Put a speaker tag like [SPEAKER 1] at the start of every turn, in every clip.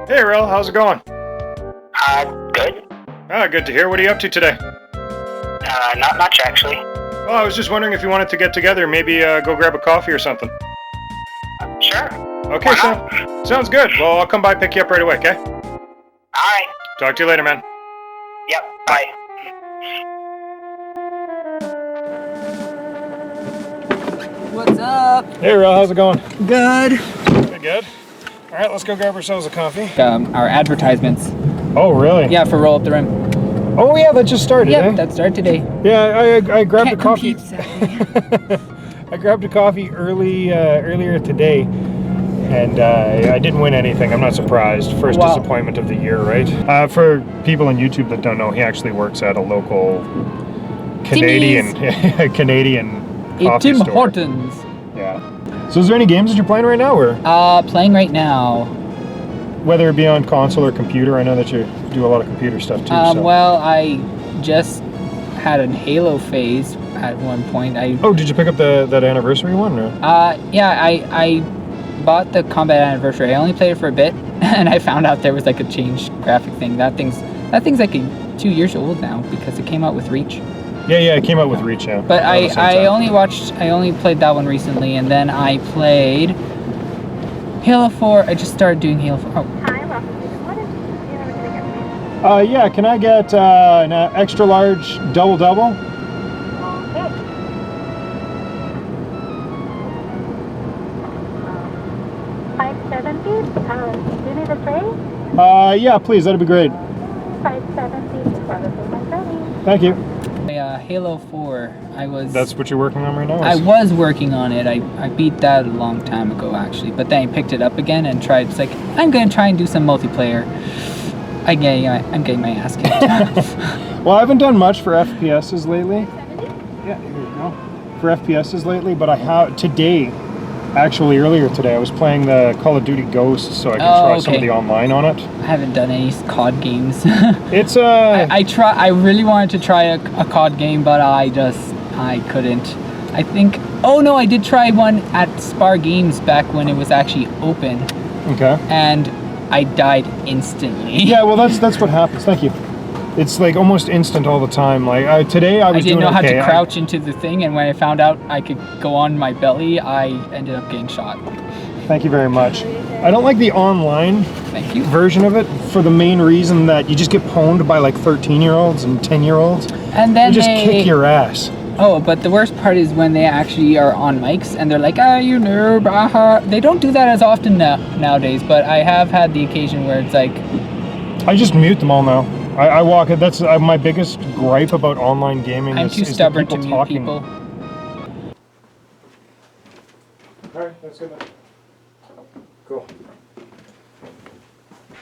[SPEAKER 1] Hey, Aurel, how's it going?
[SPEAKER 2] Good.
[SPEAKER 1] Good to hear. What are you up to today?
[SPEAKER 2] Not much, actually.
[SPEAKER 1] Well, I was just wondering if you wanted to get together, maybe go grab a coffee or something.
[SPEAKER 2] Sure.
[SPEAKER 1] Okay, sounds good. Well, I'll come by pick you up right away, okay?
[SPEAKER 2] Alright.
[SPEAKER 1] Talk to you later, man.
[SPEAKER 2] Yep, bye.
[SPEAKER 3] What's up?
[SPEAKER 1] Hey, Aurel, how's it going?
[SPEAKER 3] Good.
[SPEAKER 1] Good. All right, let's go grab ourselves a coffee.
[SPEAKER 3] Our advertisements.
[SPEAKER 1] Oh, really?
[SPEAKER 3] Yeah, for Roll Up the Rim.
[SPEAKER 1] Oh, yeah, that just started,
[SPEAKER 3] Yep,
[SPEAKER 1] eh?
[SPEAKER 3] that started today.
[SPEAKER 1] Yeah, I grabbed
[SPEAKER 3] Can't
[SPEAKER 1] a coffee.
[SPEAKER 3] compete, sadly.
[SPEAKER 1] I grabbed a coffee earlier today, and I didn't win anything. I'm not surprised. First disappointment of the year, right? For people on YouTube that don't know, he actually works at a local Canadian coffee
[SPEAKER 3] Tim
[SPEAKER 1] store.
[SPEAKER 3] Hortons.
[SPEAKER 1] Yeah. So is there any games that you're playing right now, or?
[SPEAKER 3] Playing right now.
[SPEAKER 1] Whether it be on console or computer, I know that you do a lot of computer stuff too. So.
[SPEAKER 3] Well, I just had a Halo phase at one point.
[SPEAKER 1] Oh, did you pick up that anniversary one? Or?
[SPEAKER 3] Yeah, I bought the Combat Anniversary. I only played it for a bit, and I found out there was like a changed graphic thing. That thing's like 2 years old now because it came out with Reach.
[SPEAKER 1] Yeah, it came out with Reach, yeah.
[SPEAKER 3] But I only played that one recently, and then I played Halo 4. I just started doing Halo 4. Oh.
[SPEAKER 4] Hi, welcome to the what is you ever gonna get me?
[SPEAKER 1] Yeah, can I get an extra large double-double?
[SPEAKER 4] Okay. 570. Do you need a tray?
[SPEAKER 1] Yeah, please, that'd be great.
[SPEAKER 4] 570 for the payment ready.
[SPEAKER 1] Thank you.
[SPEAKER 3] Halo 4.
[SPEAKER 1] That's what you're working on right now?
[SPEAKER 3] I was working on it. I beat that a long time ago, actually. But then I picked it up again and tried. It's like, I'm going to try and do some multiplayer. I'm getting my ass kicked.
[SPEAKER 1] Well, I haven't done much for FPSs lately. Yeah, here you go. For FPSs lately, but I have today. Actually, earlier today, I was playing the Call of Duty Ghosts, so I can try some of the online on it.
[SPEAKER 3] I haven't done any COD games.
[SPEAKER 1] It's
[SPEAKER 3] I really wanted to try a COD game, but I couldn't. I think. Oh no, I did try one at Spar Games back when it was actually open.
[SPEAKER 1] Okay.
[SPEAKER 3] And I died instantly.
[SPEAKER 1] Yeah, well, that's what happens. Thank you. It's like almost instant all the time. Like today, I was
[SPEAKER 3] didn't know how
[SPEAKER 1] okay.
[SPEAKER 3] to crouch into the thing, and when I found out I could go on my belly, I ended up getting shot.
[SPEAKER 1] Thank you very much. I don't like the online version of it for the main reason that you just get pwned by like 13-year-olds and 10-year-olds.
[SPEAKER 3] And then
[SPEAKER 1] they just kick your ass.
[SPEAKER 3] Oh, but the worst part is when they actually are on mics and they're like, you noob, They don't do that as often nowadays, but I have had the occasion where it's like...
[SPEAKER 1] I just mute them all now. I walk it. That's my biggest gripe about online gaming.
[SPEAKER 3] I'm too stubborn to mute people.
[SPEAKER 1] Alright, that's good. Cool.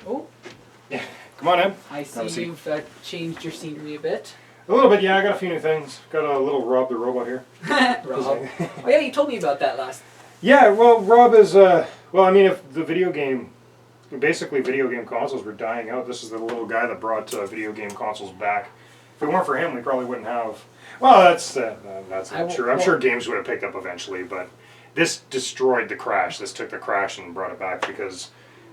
[SPEAKER 3] Oh.
[SPEAKER 1] Yeah. Come on in.
[SPEAKER 3] I see you've changed your scenery a bit.
[SPEAKER 1] A little bit, yeah. I got a few new things. Got a little Rob the robot here.
[SPEAKER 3] Rob. Oh yeah, you told me about that last.
[SPEAKER 1] Yeah, well, Rob is, well, I mean, if the video game consoles were dying out, this is the little guy that brought video game consoles back. If it weren't for him, we probably wouldn't have. Well, that's not true. I'm sure games would have picked up eventually, but this destroyed the crash. This took the crash and brought it back because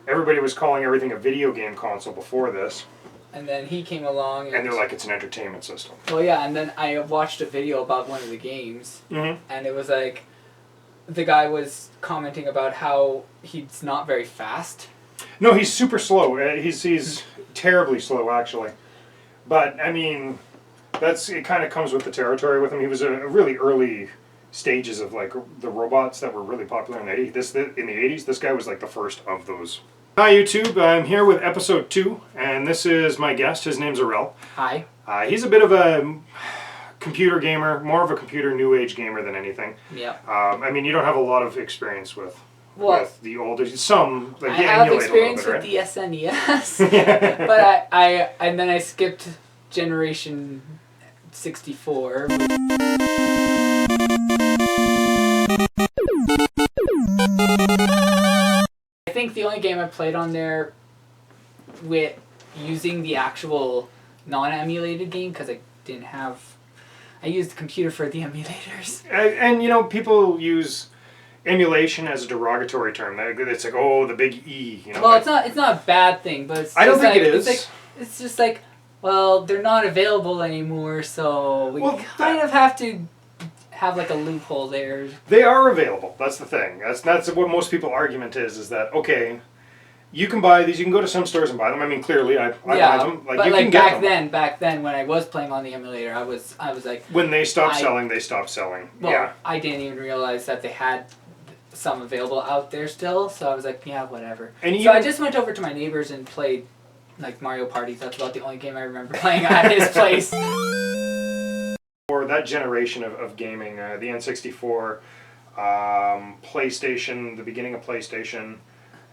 [SPEAKER 1] everybody was calling everything a video game console before this.
[SPEAKER 3] And then he came along
[SPEAKER 1] and they're like, it's an entertainment system.
[SPEAKER 3] Well, yeah, and then I watched a video about one of the games, and it was like, the guy was commenting about how he's not very fast.
[SPEAKER 1] No, he's super slow. He's terribly slow, actually. But, I mean, it kind of comes with the territory with him. He was a really early stages of, like, the robots that were really popular in the 80s. This guy was, like, the first of those. Hi, YouTube. I'm here with episode 2, and this is my guest. His name's Aurel.
[SPEAKER 3] Hi.
[SPEAKER 1] He's a bit of a computer gamer, more of a computer new age gamer than anything.
[SPEAKER 3] Yeah.
[SPEAKER 1] I mean, you don't have a lot of experience with the older, some like
[SPEAKER 3] I have experience with the SNES, but I skipped generation 64. I think the only game I played on there with using the actual non-emulated game, because I didn't have. I used the computer for the emulators.
[SPEAKER 1] And you know, people use emulation as a derogatory term. It's like, oh, the big E. You know.
[SPEAKER 3] Well, it's not a bad thing, but it's
[SPEAKER 1] I don't
[SPEAKER 3] just
[SPEAKER 1] think
[SPEAKER 3] like,
[SPEAKER 1] it is.
[SPEAKER 3] It's just like, well, they're not available anymore, so we
[SPEAKER 1] Well,
[SPEAKER 3] kind of have to have like a loophole there.
[SPEAKER 1] They are available. That's the thing. That's what most people's argument is that, okay, you can buy these. You can go to some stores and buy them. I mean, clearly, I buy them.
[SPEAKER 3] But
[SPEAKER 1] you
[SPEAKER 3] like
[SPEAKER 1] can get
[SPEAKER 3] back then when I was playing on the emulator, I was like,
[SPEAKER 1] when they stopped selling, they stopped selling.
[SPEAKER 3] well,
[SPEAKER 1] yeah.
[SPEAKER 3] I didn't even realize that they had some available out there still, so I was like, yeah, whatever.
[SPEAKER 1] And
[SPEAKER 3] so I just went over to my neighbor's and played like Mario Party. That's about the only game I remember playing at his place.
[SPEAKER 1] For that generation of gaming, the N64, PlayStation, the beginning of PlayStation,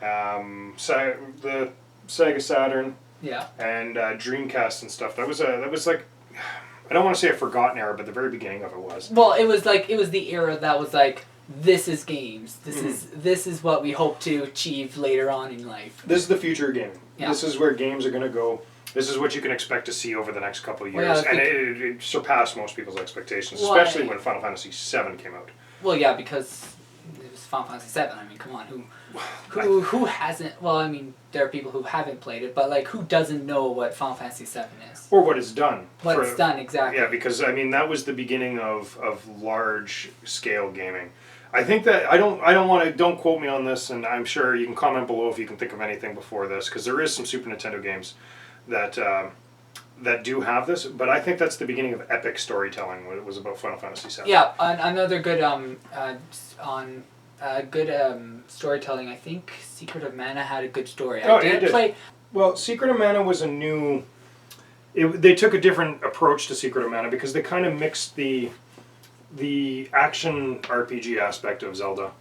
[SPEAKER 1] the Sega Saturn,
[SPEAKER 3] Yeah.
[SPEAKER 1] and Dreamcast and stuff. That was like, I don't want to say a forgotten era, but the very beginning of it was.
[SPEAKER 3] Well, it was the era that was like, this is games. This is what we hope to achieve later on in life.
[SPEAKER 1] This is the future of gaming.
[SPEAKER 3] Yeah.
[SPEAKER 1] This is where games are going to go. This is what you can expect to see over the next couple of years.
[SPEAKER 3] Well, yeah,
[SPEAKER 1] and it surpassed most people's expectations,
[SPEAKER 3] Well,
[SPEAKER 1] especially when Final Fantasy VII came out.
[SPEAKER 3] Well, yeah, because it was Final Fantasy VII. I mean, come on, who hasn't? Well, I mean, there are people who haven't played it, but like, who doesn't know what Final Fantasy VII is?
[SPEAKER 1] Or what it's done.
[SPEAKER 3] It's done, exactly.
[SPEAKER 1] Yeah, because I mean that was the beginning of large scale gaming. I think that don't quote me on this, and I'm sure you can comment below if you can think of anything before this, because there is some Super Nintendo games that that do have this, but I think that's the beginning of epic storytelling when it was about Final Fantasy VII.
[SPEAKER 3] Yeah, another good storytelling. I think Secret of Mana had a good story. I did play.
[SPEAKER 1] Well, Secret of Mana was a new. They took a different approach to Secret of Mana because they kind of mixed the action RPG aspect of Zelda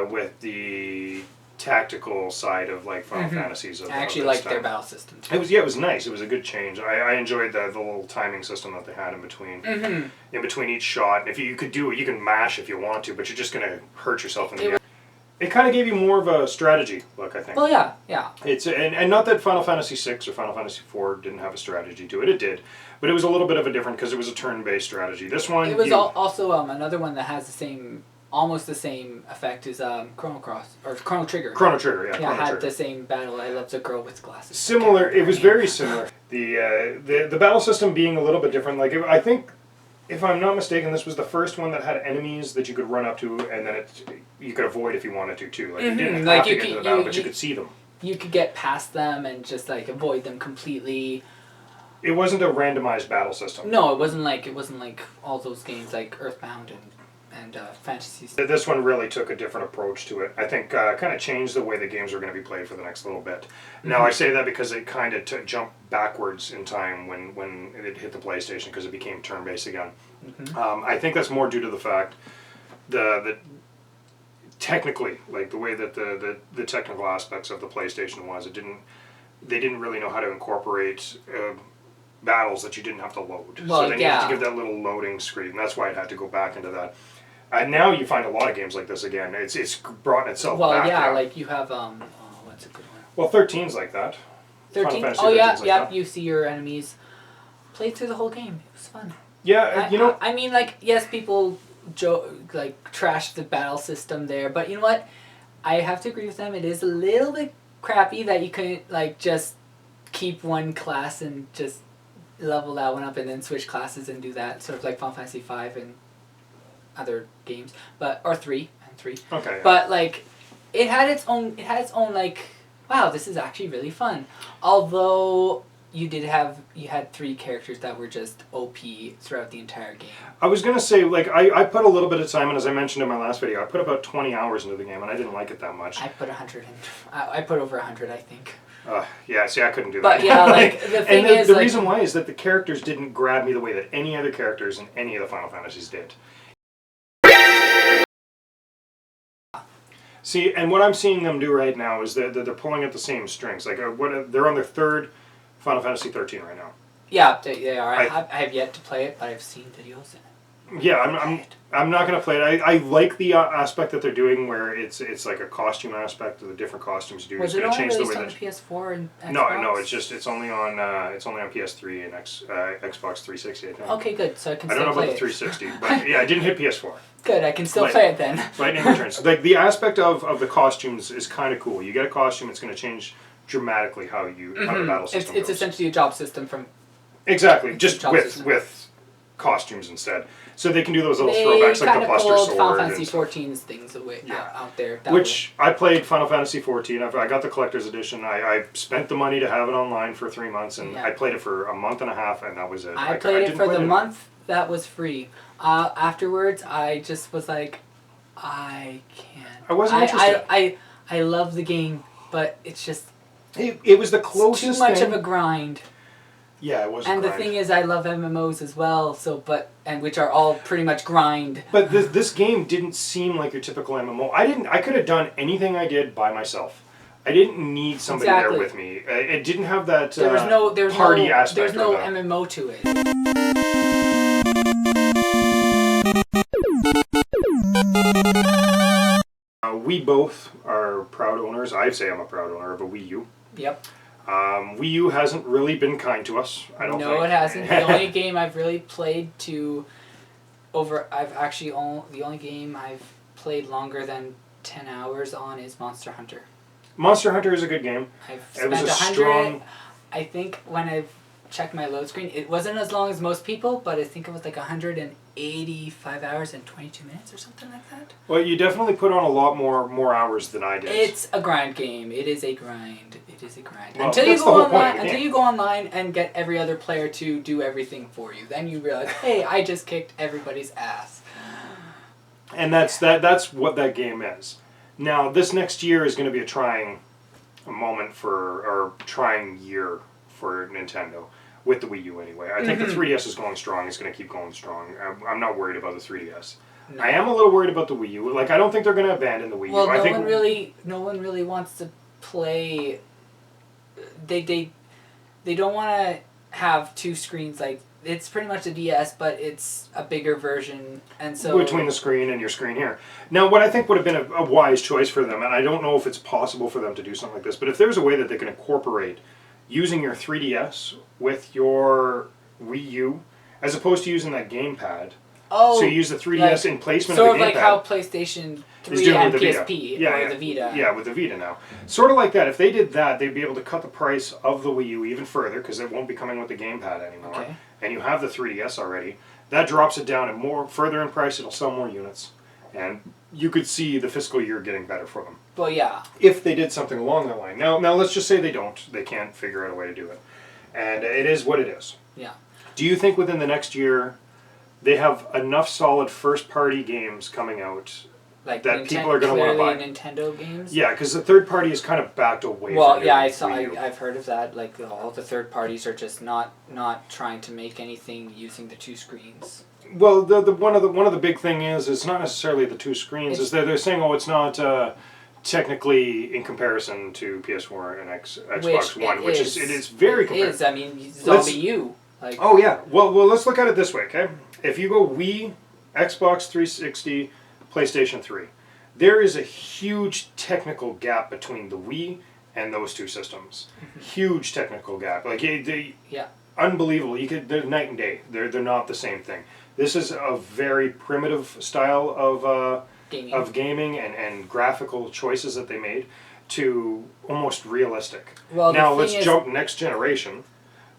[SPEAKER 1] with the tactical side of like Final Fantasies.
[SPEAKER 3] I actually liked their battle system too.
[SPEAKER 1] It was nice. It was a good change. I enjoyed the little timing system that they had in between in between each shot. And if you could do it, you can mash if you want to, but you're just gonna hurt yourself in the end. It kind of gave you more of a strategy look, I think.
[SPEAKER 3] Well, yeah.
[SPEAKER 1] It's and not that Final Fantasy VI or Final Fantasy IV didn't have a strategy to it. It did, but it was a little bit of a different because it was a turn-based strategy. This one,
[SPEAKER 3] it was also another one that has almost the same effect as Chrono Cross or Chrono Trigger.
[SPEAKER 1] Chrono Trigger, yeah.
[SPEAKER 3] Yeah, had the same battle. I loved the girl with glasses.
[SPEAKER 1] Similar. It was very similar. The battle system being a little bit different. Like I think. If I'm not mistaken, this was the first one that had enemies that you could run up to, and then you could avoid if you wanted to too. Like you didn't have to get into the battle, but you could see them.
[SPEAKER 3] You could get past them and just like avoid them completely.
[SPEAKER 1] It wasn't a randomized battle system.
[SPEAKER 3] No, it wasn't like all those games like Earthbound and Fantasy.
[SPEAKER 1] This one really took a different approach to it. I think kind of changed the way the games were going to be played for the next little bit. Now I say that because it kind of jumped backwards in time when it hit the PlayStation because it became turn-based again. I think that's more due to the fact that technically, like the way that the technical aspects of the PlayStation was, they didn't really know how to incorporate battles that you didn't have to load.
[SPEAKER 3] Well,
[SPEAKER 1] so they needed to give that little loading screen. And that's why it had to go back into that. And now you find a lot of games like this again. It's brought itself back.
[SPEAKER 3] Well, yeah, like you have what's a good one?
[SPEAKER 1] Well, 13's like that.
[SPEAKER 3] 13. Oh yeah, yeah. You see your enemies. Played through the whole game. It was fun.
[SPEAKER 1] Yeah, you know.
[SPEAKER 3] I mean, like, yes, people trash the battle system there, but you know what? I have to agree with them. It is a little bit crappy that you couldn't like just keep one class and just level that one up and then switch classes and do that, sort of like Final Fantasy V and other games, or 3. Okay. Yeah. But like, it had its own like, wow, this is actually really fun. Although you had 3 characters that were just OP throughout the entire game.
[SPEAKER 1] I was gonna say, like, I put a little bit of time, and as I mentioned in my last video, I put about 20 hours into the game, and I didn't like it that much.
[SPEAKER 3] I put 100 in. I put over 100, I think.
[SPEAKER 1] Yeah, see, I couldn't do
[SPEAKER 3] that. But yeah, like, the thing
[SPEAKER 1] is... The reason why is that the characters didn't grab me the way that any other characters in any of the Final Fantasies did. See, and what I'm seeing them do right now is that they're pulling at the same strings. Like, they're on their 3rd Final Fantasy 13 right now.
[SPEAKER 3] Yeah, they are. I have yet to play it, but I've seen videos.
[SPEAKER 1] Yeah, I'm not gonna play it. I like the aspect that they're doing where it's like a costume aspect of the different costumes do.
[SPEAKER 3] Was
[SPEAKER 1] It's
[SPEAKER 3] it
[SPEAKER 1] gonna
[SPEAKER 3] only
[SPEAKER 1] change the
[SPEAKER 3] released
[SPEAKER 1] way
[SPEAKER 3] on the
[SPEAKER 1] that.
[SPEAKER 3] PS4 and Xbox?
[SPEAKER 1] No, it's only on PS3 and Xbox 360. I think.
[SPEAKER 3] Okay, good. So I can
[SPEAKER 1] I
[SPEAKER 3] still
[SPEAKER 1] don't know
[SPEAKER 3] play
[SPEAKER 1] about the
[SPEAKER 3] it.
[SPEAKER 1] 360, but yeah, I didn't hit PS4.
[SPEAKER 3] Good, I can still
[SPEAKER 1] Like-
[SPEAKER 3] play it then.
[SPEAKER 1] Lightning Returns. Like the aspect of the costumes is kind of cool. You get a costume, it's going to change dramatically how the battle system
[SPEAKER 3] It's
[SPEAKER 1] goes.
[SPEAKER 3] essentially a job system from.
[SPEAKER 1] Exactly,
[SPEAKER 3] It's
[SPEAKER 1] just
[SPEAKER 3] a job
[SPEAKER 1] with
[SPEAKER 3] system.
[SPEAKER 1] with costumes instead. So they can do those little
[SPEAKER 3] They
[SPEAKER 1] throwbacks like
[SPEAKER 3] kind
[SPEAKER 1] the
[SPEAKER 3] of
[SPEAKER 1] Buster
[SPEAKER 3] pulled
[SPEAKER 1] Sword
[SPEAKER 3] Final
[SPEAKER 1] and
[SPEAKER 3] Fantasy
[SPEAKER 1] stuff.
[SPEAKER 3] 14's things away
[SPEAKER 1] Yeah.
[SPEAKER 3] out there. That
[SPEAKER 1] Which I played Final Fantasy 14. I got the collector's edition. I spent the money to have it online for 3 months, and
[SPEAKER 3] Yeah.
[SPEAKER 1] I played it for a month and a half, and that was it.
[SPEAKER 3] I played it
[SPEAKER 1] didn't
[SPEAKER 3] for
[SPEAKER 1] play
[SPEAKER 3] the
[SPEAKER 1] it
[SPEAKER 3] month that was free. Afterwards, I just was like, I can't.
[SPEAKER 1] I wasn't interested.
[SPEAKER 3] I love the game, but it's just
[SPEAKER 1] It was the
[SPEAKER 3] it's
[SPEAKER 1] closest
[SPEAKER 3] too much
[SPEAKER 1] thing.
[SPEAKER 3] of a grind.
[SPEAKER 1] Yeah, it was.
[SPEAKER 3] And the thing is, I love MMOs as well. And which are all pretty much grind.
[SPEAKER 1] But this game didn't seem like your typical MMO. I could have done anything I did by myself. I didn't need somebody there
[SPEAKER 3] Exactly.
[SPEAKER 1] with me. It didn't have that
[SPEAKER 3] There was
[SPEAKER 1] party
[SPEAKER 3] no,
[SPEAKER 1] aspect.
[SPEAKER 3] There's no
[SPEAKER 1] or the-
[SPEAKER 3] MMO to it.
[SPEAKER 1] We both are proud owners. I say I'm a proud owner of a Wii U.
[SPEAKER 3] Yep.
[SPEAKER 1] Wii U hasn't really been kind to us. I don't think.
[SPEAKER 3] No, it hasn't. The only game I've really played the only game I've played longer than 10 hours on is Monster Hunter.
[SPEAKER 1] Monster Hunter is a good game.
[SPEAKER 3] I've
[SPEAKER 1] It
[SPEAKER 3] spent
[SPEAKER 1] was a
[SPEAKER 3] 100.
[SPEAKER 1] strong.
[SPEAKER 3] I think when I've checked my load screen, it wasn't as long as most people, but I think it was like 185 hours and 22 minutes or something like that.
[SPEAKER 1] Well, you definitely put on a lot more hours than I did.
[SPEAKER 3] It's a grind game. It is a grind. It is a grind.
[SPEAKER 1] Well,
[SPEAKER 3] until you
[SPEAKER 1] that's the
[SPEAKER 3] go
[SPEAKER 1] whole point of
[SPEAKER 3] online,
[SPEAKER 1] the
[SPEAKER 3] until
[SPEAKER 1] game.
[SPEAKER 3] you go online and get every other player to do everything for you, then you realize, hey, I just kicked everybody's ass.
[SPEAKER 1] And that's what that game is. Now, this next year is going to be a trying year for Nintendo. With the Wii U anyway. I think the 3DS is going strong. It's going to keep going strong. I'm not worried about the 3DS.
[SPEAKER 3] No.
[SPEAKER 1] I am a little worried about the Wii U. Like, I don't think they're going to abandon the Wii
[SPEAKER 3] Well,
[SPEAKER 1] U. I think
[SPEAKER 3] no one really wants to play. They don't want to have two screens. Like, it's pretty much a DS, but it's a bigger version, and so
[SPEAKER 1] between the screen and your screen here. Now, what I think would have been a wise choice for them, and I don't know if it's possible for them to do something like this, but if there's a way that they can incorporate using your 3DS with your Wii U, as opposed to using that gamepad.
[SPEAKER 3] Oh,
[SPEAKER 1] So you use the 3DS
[SPEAKER 3] like,
[SPEAKER 1] in placement
[SPEAKER 3] sort
[SPEAKER 1] of
[SPEAKER 3] of
[SPEAKER 1] the
[SPEAKER 3] like
[SPEAKER 1] gamepad.
[SPEAKER 3] how PlayStation 3
[SPEAKER 1] doing
[SPEAKER 3] and
[SPEAKER 1] with the Vita.
[SPEAKER 3] PSP
[SPEAKER 1] Yeah,
[SPEAKER 3] or
[SPEAKER 1] yeah.
[SPEAKER 3] the Vita.
[SPEAKER 1] Yeah, with the Vita now. Sort of like that. If they did that, they'd be able to cut the price of the Wii U even further because it won't be coming with the gamepad anymore.
[SPEAKER 3] Okay.
[SPEAKER 1] And you have the 3DS already. That drops it down and further in price. It'll sell more units, and you could see the fiscal year getting better for them
[SPEAKER 3] Well, yeah.
[SPEAKER 1] if they did something along that line. Now let's just say they don't. They can't figure out a way to do it, and it is what it is.
[SPEAKER 3] Yeah.
[SPEAKER 1] Do you think within the next year they have enough solid first-party games coming out
[SPEAKER 3] Like
[SPEAKER 1] that people are going to want to buy?
[SPEAKER 3] Nintendo games.
[SPEAKER 1] Yeah, because the third party is kind of backed away.
[SPEAKER 3] Well,
[SPEAKER 1] from
[SPEAKER 3] yeah,
[SPEAKER 1] doing Wii U.
[SPEAKER 3] I've heard of that. Like all the third parties are just not trying to make anything using the two screens.
[SPEAKER 1] Well, the one of the big thing is it's not necessarily the two screens. Is they're saying it's not technically in comparison to PS4 and Xbox One, which is it is very
[SPEAKER 3] It is.
[SPEAKER 1] comparable.
[SPEAKER 3] I mean, Zombie U. Like.
[SPEAKER 1] Oh yeah. Well, let's look at it this way, okay? If you go Wii, Xbox 360, PlayStation 3, there is a huge technical gap between the Wii and those two systems. Huge technical gap. Like
[SPEAKER 3] Yeah.
[SPEAKER 1] unbelievable. They're night and day. They're not the same thing. This is a very primitive style of gaming and graphical choices that they made to almost realistic.
[SPEAKER 3] Well, the
[SPEAKER 1] now
[SPEAKER 3] thing
[SPEAKER 1] let's
[SPEAKER 3] is-
[SPEAKER 1] jump next generation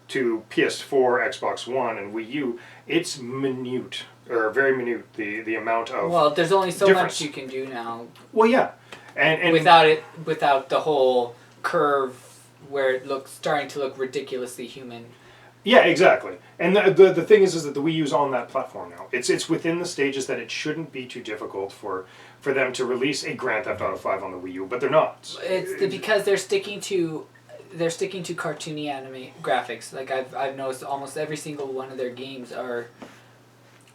[SPEAKER 1] to PS4, Xbox One, and Wii U. It's minute or very minute the amount of
[SPEAKER 3] Well, there's only so
[SPEAKER 1] difference.
[SPEAKER 3] much you can do now
[SPEAKER 1] well yeah and
[SPEAKER 3] without the whole curve where it looks starting to look ridiculously human.
[SPEAKER 1] yeah, exactly. And the thing is that the Wii U's on that platform now. It's within the stages that it shouldn't be too difficult for them to release a Grand Theft Auto 5 on the Wii U, but they're not.
[SPEAKER 3] Because they're sticking to cartoony anime graphics. Like I've noticed almost every single one of their games are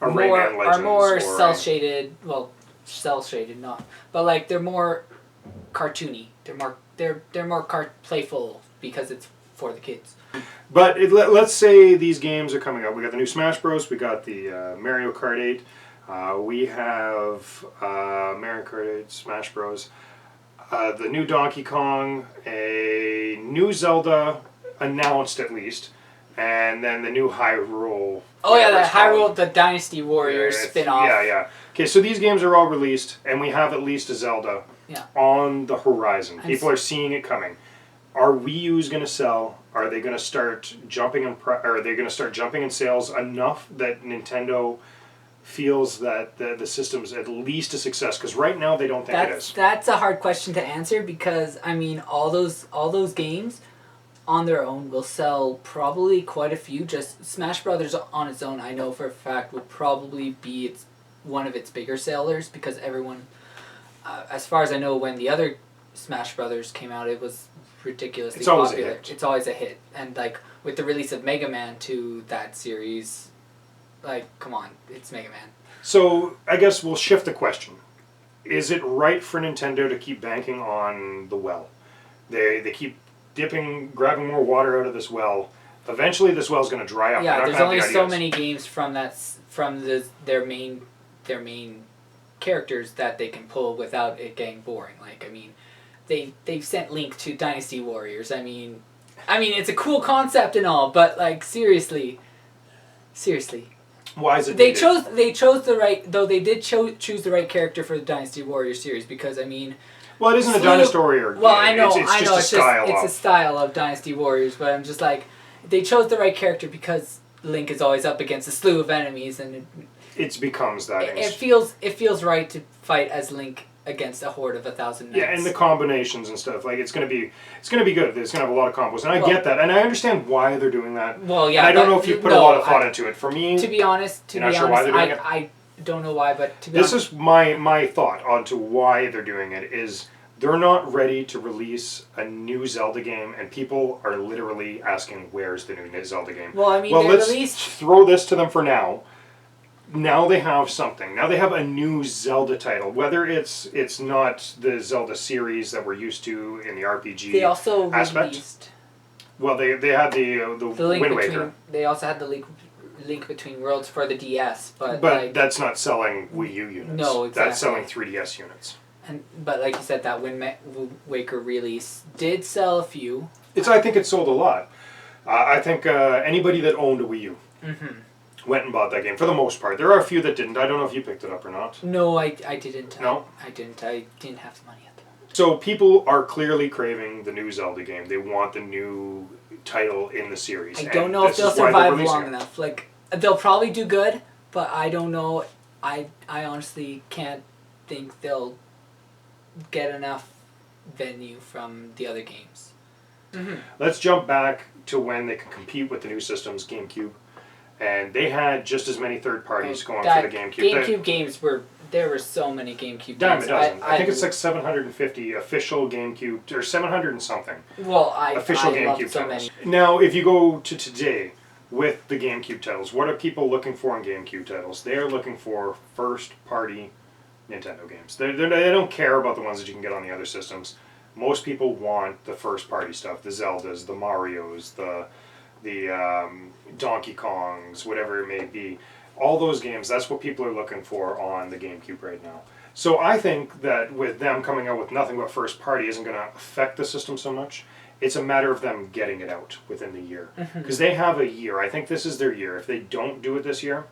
[SPEAKER 1] Rayman Legends
[SPEAKER 3] more
[SPEAKER 1] or
[SPEAKER 3] cell shaded. Well, cell shaded not, but like they're more cartoony. They're more playful because it's for the kids.
[SPEAKER 1] But let's say these games are coming out. We got the new Smash Bros. We got the Mario Kart 8. We have Mario Kart 8, Smash Bros. The new Donkey Kong, a new Zelda announced at least, and then the new Hyrule.
[SPEAKER 3] Oh yeah, the
[SPEAKER 1] whatever it's called.
[SPEAKER 3] Hyrule, the Dynasty Warriors spin-off.
[SPEAKER 1] Yeah. Okay, so these games are all released, and we have at least a Zelda on the horizon. People are seeing it coming. Are Wii U's going to sell? Are they going to start jumping in sales enough that Nintendo feels that the system's at least a success? Because right now they don't think it is.
[SPEAKER 3] That's a hard question to answer because I mean all those games on their own will sell probably quite a few. Just Smash Brothers on its own, I know for a fact, will probably be one of its bigger sellers because everyone, as far as I know, when the other Smash Brothers came out, it was ridiculously popular. It's always a hit, and like with the release of Mega Man to that series, like come on, it's Mega Man.
[SPEAKER 1] So I guess we'll shift the question: is it right for Nintendo to keep banking on the well? They keep grabbing more water out of this well. Eventually, this well's going to dry up.
[SPEAKER 3] Yeah, there's only so many games from their main characters that they can pull without it getting boring. Like I mean. They've sent Link to Dynasty Warriors. I mean, it's a cool concept and all, but like seriously.
[SPEAKER 1] Why is it?
[SPEAKER 3] They chose the right though. They did choose the right character for the Dynasty Warriors series because I mean.
[SPEAKER 1] Well, it isn't a Dynasty Warrior.
[SPEAKER 3] Well, I know,
[SPEAKER 1] it's a
[SPEAKER 3] style of Dynasty Warriors, but I'm just like, they chose the right character because Link is always up against a slew of enemies, and
[SPEAKER 1] it becomes that.
[SPEAKER 3] It feels right to fight as Link against a horde of 1,000 knights.
[SPEAKER 1] Yeah, and the combinations and stuff. Like it's gonna be good. It's gonna have a lot of combos, and I get that, and I understand why they're doing that.
[SPEAKER 3] Well, yeah,
[SPEAKER 1] and I don't know if you put a lot of thought into it. For me,
[SPEAKER 3] to be honest, I don't know why, but to be honest,
[SPEAKER 1] this is my thought onto why they're doing it is they're not ready to release a new Zelda game, and people are literally asking, "Where's the new Zelda game?"
[SPEAKER 3] Well, I mean,
[SPEAKER 1] let's throw this to them for now. Now they have something. Now they have a new Zelda title. Whether it's not the Zelda series that we're used to in the RPG
[SPEAKER 3] they also
[SPEAKER 1] aspect.
[SPEAKER 3] Released
[SPEAKER 1] Well, they had the Wind Waker.
[SPEAKER 3] They also had the Link Between Worlds for the DS, but
[SPEAKER 1] like, that's not selling Wii U units.
[SPEAKER 3] No, exactly.
[SPEAKER 1] That's selling 3DS units.
[SPEAKER 3] But like you said, that Wind Waker release did sell a few.
[SPEAKER 1] I think it sold a lot. I think anybody that owned a Wii U.
[SPEAKER 3] Mm-hmm.
[SPEAKER 1] Went and bought that game for the most part. There are a few that didn't. I don't know if you picked it up or not.
[SPEAKER 3] No, I didn't.
[SPEAKER 1] No?
[SPEAKER 3] I didn't. I didn't have the money at the moment.
[SPEAKER 1] So people are clearly craving the new Zelda game. They want the new title in the series.
[SPEAKER 3] I don't know if they'll survive long enough. Like they'll probably do good, but I don't know. I honestly can't think they'll get enough venue from the other games. Mm-hmm.
[SPEAKER 1] Let's jump back to when they could compete with the new systems, GameCube. And they had just as many third parties going for the GameCube.
[SPEAKER 3] GameCube games there were so many GameCube
[SPEAKER 1] games.
[SPEAKER 3] I
[SPEAKER 1] think it's like 750 official GameCube, or 700 and something.
[SPEAKER 3] Well,
[SPEAKER 1] official GameCube
[SPEAKER 3] so
[SPEAKER 1] titles.
[SPEAKER 3] many.
[SPEAKER 1] Now, if you go to today with the GameCube titles, what are people looking for in GameCube titles? They are looking for first-party Nintendo games. They don't care about the ones that you can get on the other systems. Most people want the first-party stuff, the Zeldas, the Marios, the Donkey Kongs, whatever it may be. All those games, that's what people are looking for on the GameCube right now. So I think that with them coming out with nothing but first party isn't going to affect the system so much. It's a matter of them getting it out within the year. Because they have a year. I think this is their year. If they don't do it this year,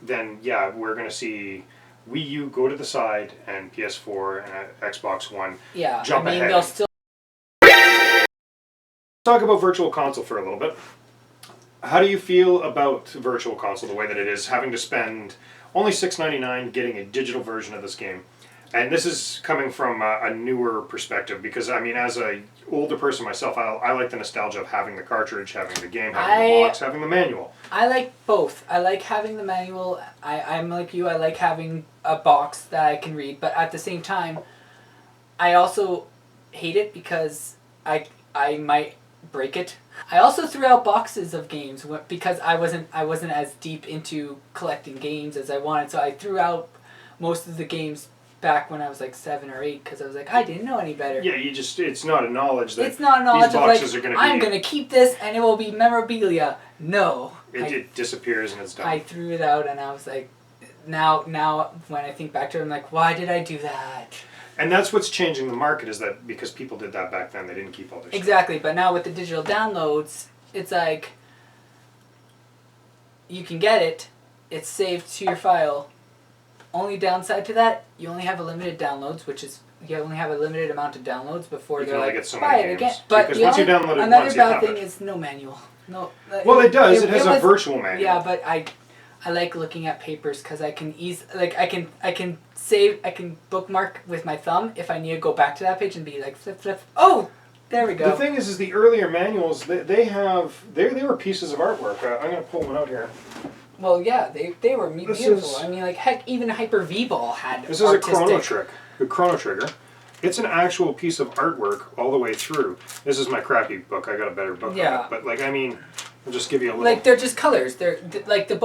[SPEAKER 1] then yeah, we're going to see Wii U go to the side and PS4 and Xbox One jump ahead.
[SPEAKER 3] They'll still
[SPEAKER 1] talk about Virtual Console for a little bit. How do you feel about Virtual Console, the way that it is, having to spend only $6.99 getting a digital version of this game? And this is coming from a newer perspective because, I mean, as an older person myself, I like the nostalgia of having the cartridge, having the game, having the box, having the manual.
[SPEAKER 3] I like both. I like having the manual. I'm like you. I like having a box that I can read. But at the same time, I also hate it because I might break it. I also threw out boxes of games because I wasn't as deep into collecting games as I wanted. So I threw out most of the games back when I was like 7 or 8 because I was like, I didn't know any better.
[SPEAKER 1] Yeah, it's not a knowledge that
[SPEAKER 3] It's not a knowledge
[SPEAKER 1] these
[SPEAKER 3] of
[SPEAKER 1] boxes
[SPEAKER 3] like,
[SPEAKER 1] are going to
[SPEAKER 3] I'm
[SPEAKER 1] be...
[SPEAKER 3] going to keep this and it will be memorabilia. No.
[SPEAKER 1] It disappears and it's done.
[SPEAKER 3] I threw it out and I was like, now when I think back to it, I'm like, why did I do that?
[SPEAKER 1] And that's what's changing the market, is that because people did that back then, they didn't keep all their stuff.
[SPEAKER 3] Exactly, but now with the digital downloads, it's like, you can get it, it's saved to your file. Only downside to that, you only have a limited downloads, which is, you only have a limited amount of downloads before
[SPEAKER 1] You
[SPEAKER 3] they're
[SPEAKER 1] can only
[SPEAKER 3] like,
[SPEAKER 1] get so
[SPEAKER 3] buy
[SPEAKER 1] many
[SPEAKER 3] it again.
[SPEAKER 1] games.
[SPEAKER 3] But
[SPEAKER 1] Because once you download it
[SPEAKER 3] another
[SPEAKER 1] once, you
[SPEAKER 3] bad
[SPEAKER 1] have
[SPEAKER 3] thing
[SPEAKER 1] it.
[SPEAKER 3] is no manual. No.
[SPEAKER 1] Well, it does. It has a
[SPEAKER 3] was-
[SPEAKER 1] virtual manual.
[SPEAKER 3] Yeah, but I like looking at papers because I can I can save, I can bookmark with my thumb if I need to go back to that page and be like flip flip. Oh, there we go.
[SPEAKER 1] The thing is the earlier manuals, they were pieces of artwork. I'm going to pull one out here.
[SPEAKER 3] Well, yeah, they were
[SPEAKER 1] This
[SPEAKER 3] beautiful.
[SPEAKER 1] is-
[SPEAKER 3] I mean, like heck, even Hyper V-Ball had
[SPEAKER 1] This is
[SPEAKER 3] artistic.
[SPEAKER 1] a Chrono Trigger. It's an actual piece of artwork all the way through. This is my crappy book. I got a better book
[SPEAKER 3] Yeah.
[SPEAKER 1] on it. But like, I mean, I'll just give you a little.
[SPEAKER 3] Like they're just colors. Like the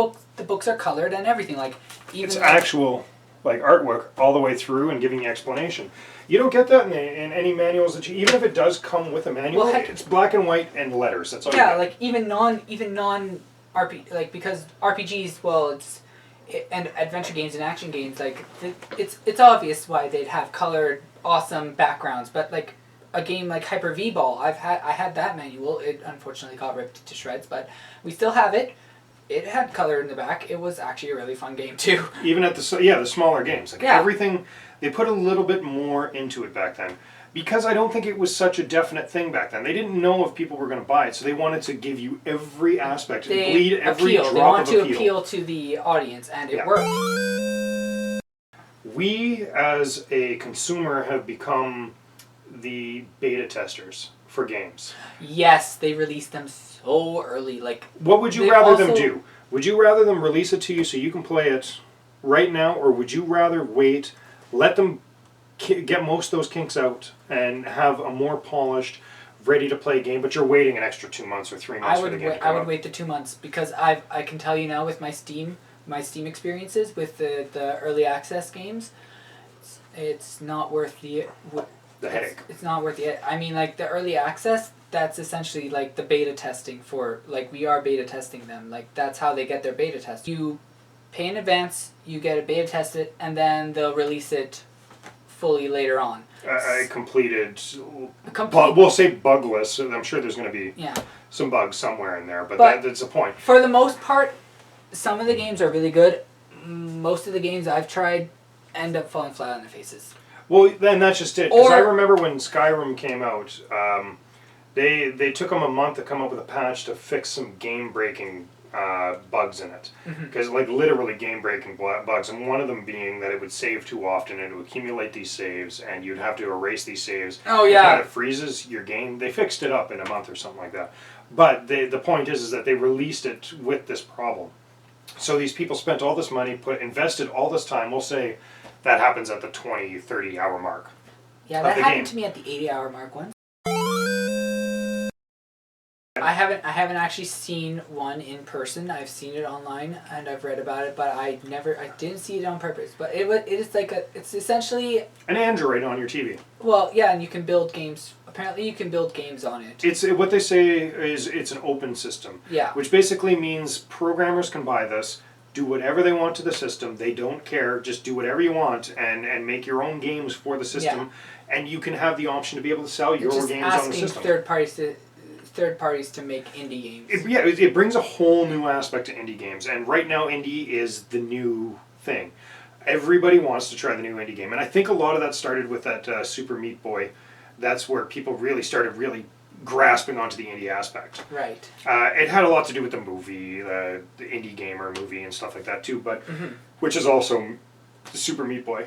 [SPEAKER 3] books are colored and everything. Like even
[SPEAKER 1] It's
[SPEAKER 3] like,
[SPEAKER 1] actual like artwork all the way through and giving you explanation. You don't get that in any manuals that you, even if it does come with a manual,
[SPEAKER 3] Well, heck-
[SPEAKER 1] it's black and white and letters. That's all.
[SPEAKER 3] yeah,
[SPEAKER 1] you get.
[SPEAKER 3] like even non RP, like because RPGs, well, and adventure games and action games, like it's obvious why they'd have colored awesome backgrounds, but like a game like Hyper V-Ball, I had that manual. It unfortunately got ripped to shreds, but we still have it. It had color in the back. It was actually a really fun game too.
[SPEAKER 1] Even at the smaller games, like
[SPEAKER 3] Yeah.
[SPEAKER 1] everything, they put a little bit more into it back then. Because I don't think it was such a definite thing back then. They didn't know if people were going to buy it, so they wanted to give you every aspect,
[SPEAKER 3] They
[SPEAKER 1] bleed every
[SPEAKER 3] appeal. They
[SPEAKER 1] drop
[SPEAKER 3] want
[SPEAKER 1] of
[SPEAKER 3] to
[SPEAKER 1] appeal.
[SPEAKER 3] appeal to the audience, and it
[SPEAKER 1] Yeah.
[SPEAKER 3] worked.
[SPEAKER 1] We, as a consumer, have become the beta testers for games.
[SPEAKER 3] Yes, they released them so early. Like
[SPEAKER 1] What would you
[SPEAKER 3] They
[SPEAKER 1] rather them
[SPEAKER 3] also-
[SPEAKER 1] do? Would you rather them release it to you so you can play it right now, or would you rather wait, let them get most of those kinks out, and have a more polished, ready-to-play game, but you're waiting an extra 2 months or 3 months for the game to
[SPEAKER 3] I
[SPEAKER 1] come
[SPEAKER 3] would
[SPEAKER 1] out?
[SPEAKER 3] wait the 2 months because I can tell you now with my Steam experiences with the early access games, it's not worth the
[SPEAKER 1] headache.
[SPEAKER 3] It's not worth it. I mean, like the early access, that's essentially like the beta testing for, like we are beta testing them. Like that's how they get their beta test. You pay in advance, you get a beta test it, and then they'll release it fully later on.
[SPEAKER 1] I completed,
[SPEAKER 3] Complete-
[SPEAKER 1] we'll say bugless. I'm sure there's going to be
[SPEAKER 3] Yeah.
[SPEAKER 1] some bugs somewhere in there, but
[SPEAKER 3] But-
[SPEAKER 1] that's the point.
[SPEAKER 3] For the most part, some of the games are really good. Most of the games I've tried end up falling flat on their faces.
[SPEAKER 1] Well, then that's just it. Because
[SPEAKER 3] Or-
[SPEAKER 1] I remember when Skyrim came out, they took them a month to come up with a patch to fix some game-breaking bugs in it. Because, like, literally game-breaking bugs. And one of them being that it would save too often and it would accumulate these saves, and you'd have to erase these saves.
[SPEAKER 3] Oh,
[SPEAKER 1] And
[SPEAKER 3] yeah.
[SPEAKER 1] it freezes your game. They fixed it up in a month or something like that. But the point is that they released it with this problem. So these people spent all this money, invested all this time. We'll say that happens at the 20, 30 hour mark.
[SPEAKER 3] Yeah,
[SPEAKER 1] Of
[SPEAKER 3] that
[SPEAKER 1] the
[SPEAKER 3] happened
[SPEAKER 1] game.
[SPEAKER 3] to me at the 80-hour mark once. I haven't actually seen one in person. I've seen it online and I've read about it, but I didn't see it on purpose. But it's essentially,
[SPEAKER 1] An Android on your TV.
[SPEAKER 3] well, yeah, and you can build games. Apparently, you can build games on it.
[SPEAKER 1] It's what they say is it's an open system,
[SPEAKER 3] Yeah.
[SPEAKER 1] which basically means programmers can buy this, do whatever they want to the system. They don't care. Just do whatever you want and make your own games for the system, and you can have the option to be able to sell your
[SPEAKER 3] Just
[SPEAKER 1] games on the
[SPEAKER 3] asking
[SPEAKER 1] system.
[SPEAKER 3] third parties to make indie games.
[SPEAKER 1] It brings a whole new aspect to indie games, and right now indie is the new thing. Everybody wants to try the new indie game, and I think a lot of that started with that Super Meat Boy. That's where people really started grasping onto the indie aspect.
[SPEAKER 3] Right.
[SPEAKER 1] It had a lot to do with the movie, the Indie Gamer movie and stuff like that too, but which is also Super Meat Boy.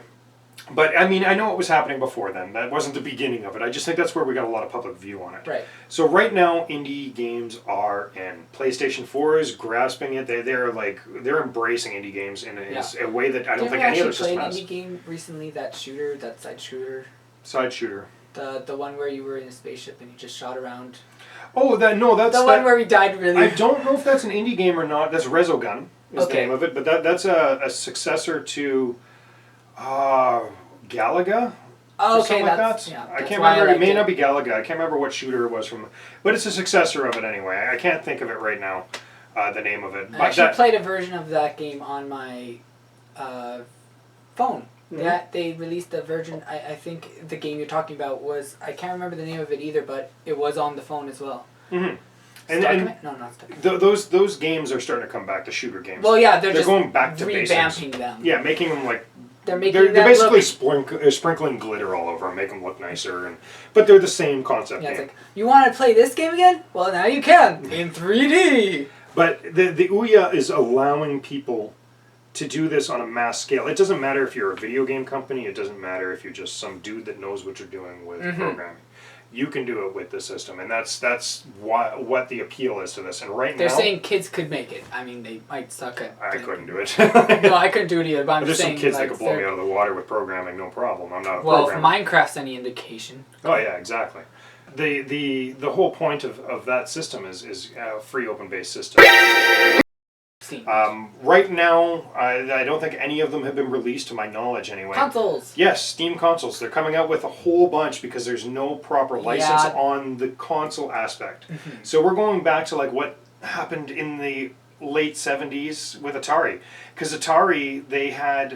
[SPEAKER 1] But I mean, I know it was happening before then. That wasn't the beginning of it. I just think that's where we got a lot of public view on it.
[SPEAKER 3] Right.
[SPEAKER 1] So right now, indie games are in. PlayStation 4 is grasping it. They're embracing indie games in a way that I don't think any other system
[SPEAKER 3] played an
[SPEAKER 1] has.
[SPEAKER 3] indie game recently, that side shooter,
[SPEAKER 1] Side shooter.
[SPEAKER 3] the one where you were in a spaceship and you just shot around.
[SPEAKER 1] Oh, that's
[SPEAKER 3] The one where we died really.
[SPEAKER 1] I don't know if that's an indie game or not. That's Resogun is the
[SPEAKER 3] Okay.
[SPEAKER 1] name of it, but that's a successor to Galaga.
[SPEAKER 3] Oh,
[SPEAKER 1] Or
[SPEAKER 3] okay,
[SPEAKER 1] something like
[SPEAKER 3] that's,
[SPEAKER 1] that.
[SPEAKER 3] yeah,
[SPEAKER 1] I
[SPEAKER 3] that's
[SPEAKER 1] can't
[SPEAKER 3] why I
[SPEAKER 1] remember. It
[SPEAKER 3] liked
[SPEAKER 1] may not be Galaga. I can't remember what shooter it was from, but it's a successor of it anyway. I can't think of it right now. The name of it.
[SPEAKER 3] I actually played a version of that game on my phone.
[SPEAKER 1] Mhm.
[SPEAKER 3] They released a version. I think the game you're talking about was, I can't remember the name of it either, but it was on the phone as well.
[SPEAKER 1] Mm-hmm.
[SPEAKER 3] And no, not Stuck.
[SPEAKER 1] Those games are starting to come back, the shooter games.
[SPEAKER 3] Well, yeah, they're just
[SPEAKER 1] going back to
[SPEAKER 3] revamping
[SPEAKER 1] basics.
[SPEAKER 3] them.
[SPEAKER 1] Yeah, making them like
[SPEAKER 3] They're making
[SPEAKER 1] they're basically
[SPEAKER 3] look,
[SPEAKER 1] sprinkling glitter all over them, make them look nicer, but they're the same concept
[SPEAKER 3] yeah, it's
[SPEAKER 1] game.
[SPEAKER 3] like, you want to play this game again? Well, now you can in 3D.
[SPEAKER 1] But the Ouya is allowing people to do this on a mass scale. It doesn't matter if you're a video game company. It doesn't matter if you're just some dude that knows what you're doing with programming. You can do it with the system, and that's what the appeal is to this. And right
[SPEAKER 3] They're
[SPEAKER 1] now,
[SPEAKER 3] saying kids could make it. I mean, they might suck at.
[SPEAKER 1] I couldn't do it.
[SPEAKER 3] No, I couldn't do it either. But I'm
[SPEAKER 1] There's
[SPEAKER 3] saying,
[SPEAKER 1] some kids
[SPEAKER 3] like,
[SPEAKER 1] that could blow me out of the water with programming, no problem. I'm not a
[SPEAKER 3] well, if
[SPEAKER 1] programmer.
[SPEAKER 3] Minecraft's any indication.
[SPEAKER 1] Oh yeah, exactly. The whole point of that system is a free open based system. Right now, I don't think any of them have been released to my knowledge anyway.
[SPEAKER 3] Consoles.
[SPEAKER 1] Yes, Steam consoles. They're coming out with a whole bunch because there's no proper license
[SPEAKER 3] Yeah.
[SPEAKER 1] on the console aspect. So we're going back to like what happened in the late 70s with Atari. Because Atari, they had,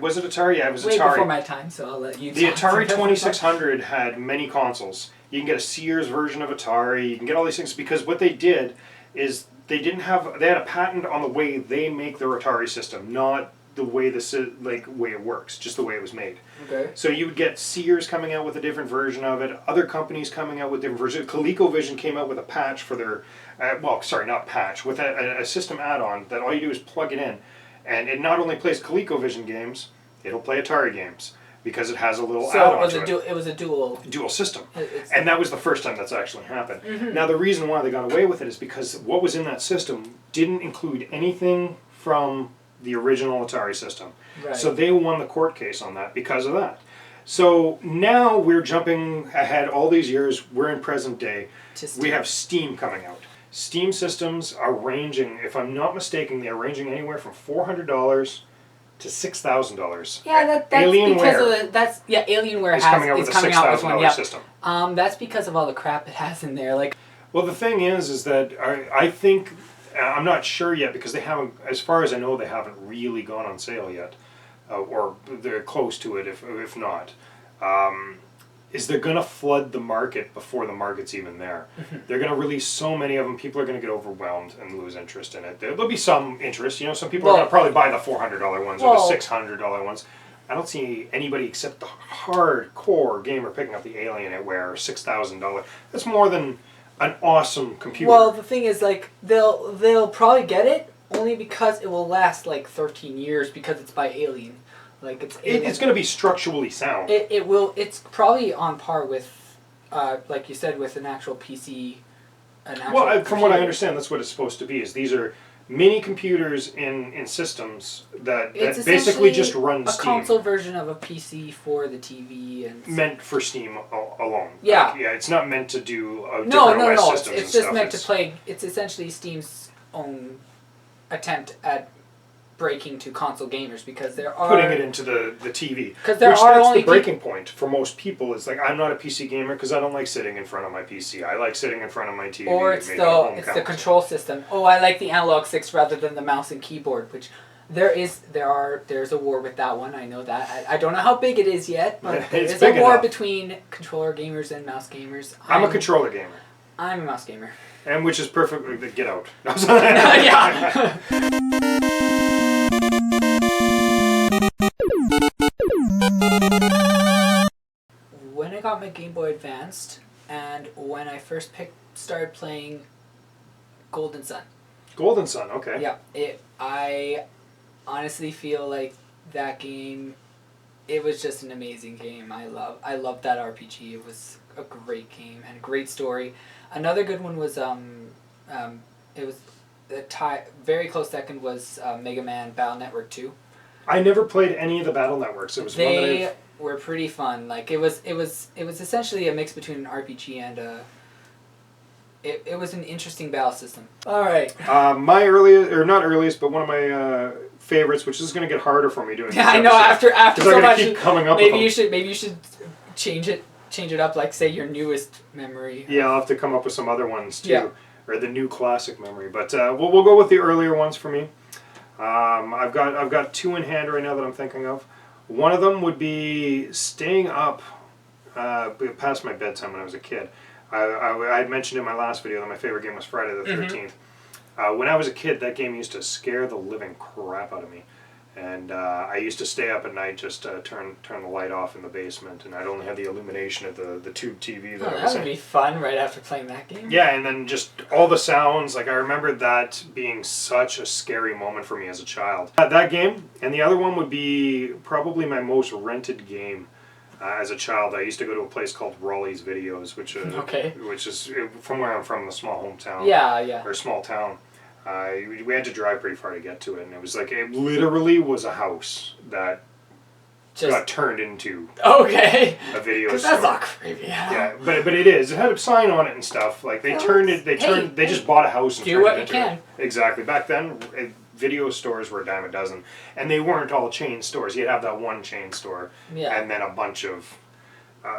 [SPEAKER 1] was it Atari? Yeah, it was
[SPEAKER 3] Way
[SPEAKER 1] Atari.
[SPEAKER 3] before my time, so I'll let you
[SPEAKER 1] The
[SPEAKER 3] talk.
[SPEAKER 1] Atari 2600 had many consoles. You can get a Sears version of Atari. You can get all these things because what they did is they had a patent on the way they make their Atari system, not the way way it works, just the way it was made.
[SPEAKER 3] Okay.
[SPEAKER 1] So you would get Sears coming out with a different version of it, other companies coming out with different versions. ColecoVision came out with a patch for their, not patch, with a system add-on that all you do is plug it in, and it not only plays ColecoVision games, it'll play Atari games because it has a little add-on to it.
[SPEAKER 3] It was a dual
[SPEAKER 1] System.
[SPEAKER 3] It's
[SPEAKER 1] And that was the first time that's actually happened. Now the reason why they got away with it is because what was in that system didn't include anything from the original Atari system.
[SPEAKER 3] Right.
[SPEAKER 1] So they won the court case on that because of that. So now we're jumping ahead all these years, we're in present day. We have Steam coming out. Steam systems are ranging, if I'm not mistaken, they're ranging anywhere from $400 to $6,000.
[SPEAKER 3] Yeah, that's
[SPEAKER 1] Alienware
[SPEAKER 3] because of Alienware
[SPEAKER 1] is coming out with a $6,000 system.
[SPEAKER 3] That's because of all the crap it has in there. Like,
[SPEAKER 1] well, the thing is that I think I'm not sure yet because they haven't, as far as I know, they haven't really gone on sale yet, or they're close to it. If not, is they're going to flood the market before the market's even there. They're going to release so many of them, people are going to get overwharded and lose interest in it. There'll be some interest, some people are going to probably buy the $400 ones or the $600 ones. I don't see anybody except the hardcore gamer picking up the Alienware $6,000. That's more than an awesome computer.
[SPEAKER 3] well, the thing is, like, they'll probably get it only because it will last like 13 years because it's by Alien. Like,
[SPEAKER 1] it's going to be structurally sound.
[SPEAKER 3] It will. It's probably on par with, like you said, with an actual PC.
[SPEAKER 1] From what I understand, that's what it's supposed to be. Is these are mini computers in systems that basically just run Steam.
[SPEAKER 3] A console version of a PC for the TV and
[SPEAKER 1] meant for Steam alone.
[SPEAKER 3] Yeah,
[SPEAKER 1] it's not meant to do
[SPEAKER 3] no.
[SPEAKER 1] OS systems.
[SPEAKER 3] It's just meant to play. It's essentially Steam's own attempt at breaking to console gamers because there are
[SPEAKER 1] putting it into the TV.
[SPEAKER 3] Because
[SPEAKER 1] that's the breaking point for most people. Is like I'm not a PC gamer because I don't like sitting in front of my PC. I like sitting in front of my TV.
[SPEAKER 3] Or it's the control system. Oh, I like the analog sticks rather than the mouse and keyboard, which there's a war with that one. I know that. I don't know how big it is yet, but there's a war between controller gamers and mouse gamers.
[SPEAKER 1] I'm a controller gamer.
[SPEAKER 3] I'm a mouse gamer.
[SPEAKER 1] And which is perfectly get out.
[SPEAKER 3] Yeah. When I got my Game Boy Advanced, and when I first started playing Golden Sun.
[SPEAKER 1] Golden Sun, okay.
[SPEAKER 3] Yeah, I honestly feel like that game. It was just an amazing game. I loved that RPG. It was a great game and a great story. Another good one was it was very close second was Mega Man Battle Network 2.
[SPEAKER 1] I never played any of the Battle Networks. It was one that
[SPEAKER 3] They were pretty fun. Like it was essentially a mix between an RPG and it was an interesting battle system. All right.
[SPEAKER 1] My earliest, or not earliest, but one of my favorites, which is going to get harder for me doing.
[SPEAKER 3] Yeah, I know. After so much,
[SPEAKER 1] keep coming up.
[SPEAKER 3] Maybe you should change it up. Like say your newest memory.
[SPEAKER 1] Yeah, I'll have to come up with some other ones too,
[SPEAKER 3] Yeah.
[SPEAKER 1] or the new classic memory. But we'll go with the earlier ones for me. I've got two in hand right now that I'm thinking of. One of them would be staying up past my bedtime when I was a kid. I had mentioned in my last video that my favorite game was Friday the 13th. When I was a kid, that game used to scare the living crap out of me. And I used to stay up at night just to turn the light off in the basement, and I'd only have the illumination of the tube TV that I was
[SPEAKER 3] that would
[SPEAKER 1] in.
[SPEAKER 3] be fun right after playing that game.
[SPEAKER 1] Yeah, and then just all the sounds. Like I remember that being such a scary moment for me as a child. That game, and the other one would be probably my most rented game as a child. I used to go to a place called Raleigh's Videos, which is from where I'm from, the small hometown.
[SPEAKER 3] Yeah.
[SPEAKER 1] Or small town. We had to drive pretty far to get to it, and it was like it literally was a house that got turned into a video store.
[SPEAKER 3] That's not creepy.
[SPEAKER 1] Yeah, but it is. It had a sign on it and stuff. Like they they just bought a house and
[SPEAKER 3] do
[SPEAKER 1] turned
[SPEAKER 3] what
[SPEAKER 1] it
[SPEAKER 3] you
[SPEAKER 1] into
[SPEAKER 3] can.
[SPEAKER 1] it. Exactly. Back then, video stores were a dime a dozen, and they weren't all chain stores. You'd have that one chain store, and then a bunch of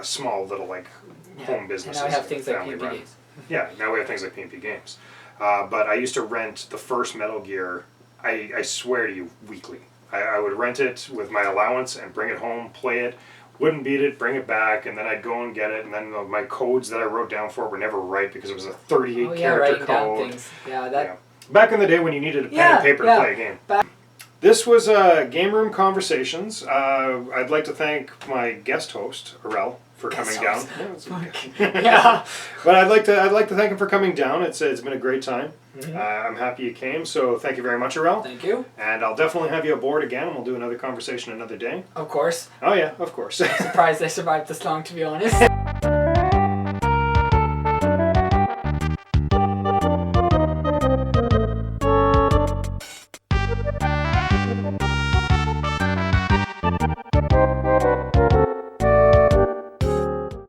[SPEAKER 1] small little home businesses.
[SPEAKER 3] And now we have things like
[SPEAKER 1] family
[SPEAKER 3] PNP
[SPEAKER 1] run.
[SPEAKER 3] games.
[SPEAKER 1] Yeah, now we have things like PNP games. But I used to rent the first Metal Gear, I swear to you, weekly. I would rent it with my allowance and bring it home, play it, wouldn't beat it, bring it back, and then I'd go and get it, and then my codes that I wrote down for it were never right because it was a 38 character code.
[SPEAKER 3] Down things. Yeah.
[SPEAKER 1] Back in the day when you needed a pen and paper to play a game. This was Game Room Conversations. I'd like to thank my guest host, Aurel, for coming down.
[SPEAKER 3] Yeah.
[SPEAKER 1] But I'd like to thank him for coming down. It's been a great time. I'm happy you came. So thank you very much, Aurel.
[SPEAKER 3] Thank you.
[SPEAKER 1] And I'll definitely have you aboard again, and we'll do another conversation another day.
[SPEAKER 3] Of course.
[SPEAKER 1] Oh yeah, of course.
[SPEAKER 3] Surprised I survived this long, to be honest.
[SPEAKER 4] Thank you.